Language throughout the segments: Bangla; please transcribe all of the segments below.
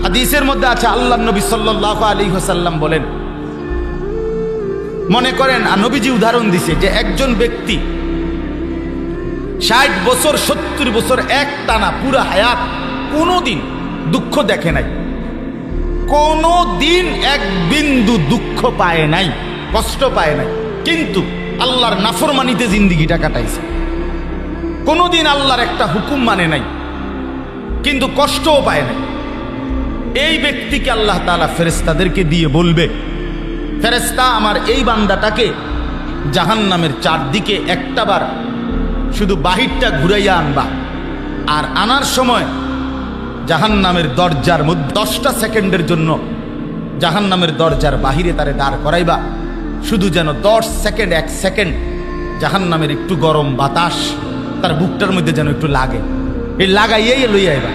হাদিসের মধ্যে আছে, আল্লাহর নবী সাল্লাল্লাহু আলাইহি ওয়াসাল্লাম বলেন, মনে করেন নবীজি উদাহরণ দিছে যে একজন ব্যক্তি 60 বছর 70 বছর এক টানা পুরা হায়াত কোনোদিন দুঃখ দেখে নাই, কোনোদিন এক বিন্দু দুঃখ পায় নাই, কষ্ট পায় নাই, কিন্তু আল্লাহর নাফরমানিতে জিন্দিগিটা কাটাইছে। কোনোদিন আল্লাহর একটা হুকুম মানে নাই, কিন্তু কষ্টও পায় নাই। এই ব্যক্তিকে আল্লাহ তাআলা ফেরেশতাদেরকে দিয়ে বলবে, ফেরেশতা আমার এই বান্দাটাকে জাহান্নামের চারদিকে একটাবার শুধু বাহিরটা ঘুরাইয়া আনবা, আর আনার সময় জাহান্নামের দরজার মধ্যে 10টা সেকেন্ডের জন্য জাহান্নামের দরজার বাহিরে তারে দাঁড় করাইবা, শুধু যেন 10 সেকেন্ড 1 সেকেন্ড জাহান্নামের একটু গরম বাতাস তার বুকটার মধ্যে যেন একটু লাগে, এই লাগাইয়াই লইয়া আইবা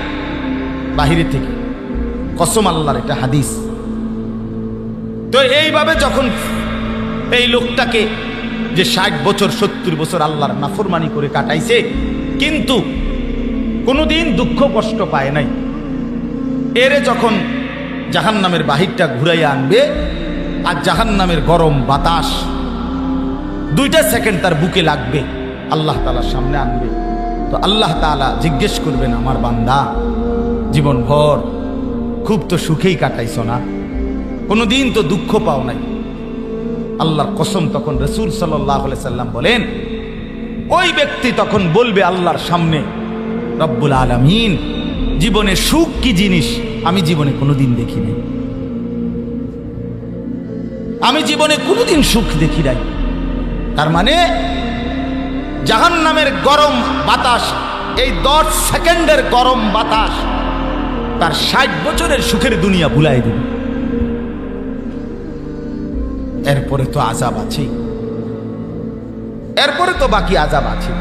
বাহিরে থেকে। কসম আল্লাহর, এটা হাদিস। তো এইভাবে যখন এই লোকটাকে যে 60 বছর 70 বছর আল্লাহর নাফরমানি করে কাটাইছে, কিন্তু কোনোদিন দুঃখ কষ্ট পায় নাই, এরে যখন জাহান্নামের বাহিরটা ঘুরাইয়া আনবে আর জাহান্নামের গরম বাতাস 2টা সেকেন্ড তার বুকে লাগবে, আল্লাহ তাআলার সামনে আনবে, তো আল্লাহ তাআলা জিজ্ঞেস করবেন, আমার বান্দা জীবনভর খুব তো সুখেই কাটাইছ না, কোনোদিন তো দুঃখ পাও নাই। আল্লাহর কসম, তখন রাসূল সাল্লাল্লাহু আলাইহি সাল্লাম বলেন, ওই ব্যক্তি তখন বলবে আল্লাহর সামনে, রব্বুল আলামিন, জীবনে সুখ কি জিনিস আমি জীবনে কোনোদিন দেখি নাই, আমি জীবনে কোনোদিন সুখ দেখি নাই। তার মানে জাহান্নামের গরম বাতাস, এই 10 সেকেন্ডের গরম বাতাস তার 60 বছরের সুখের দুনিয়া ভুলাই দিবে। এরপরে তো আযাব আছে, এরপরে তো বাকি আযাব আছে।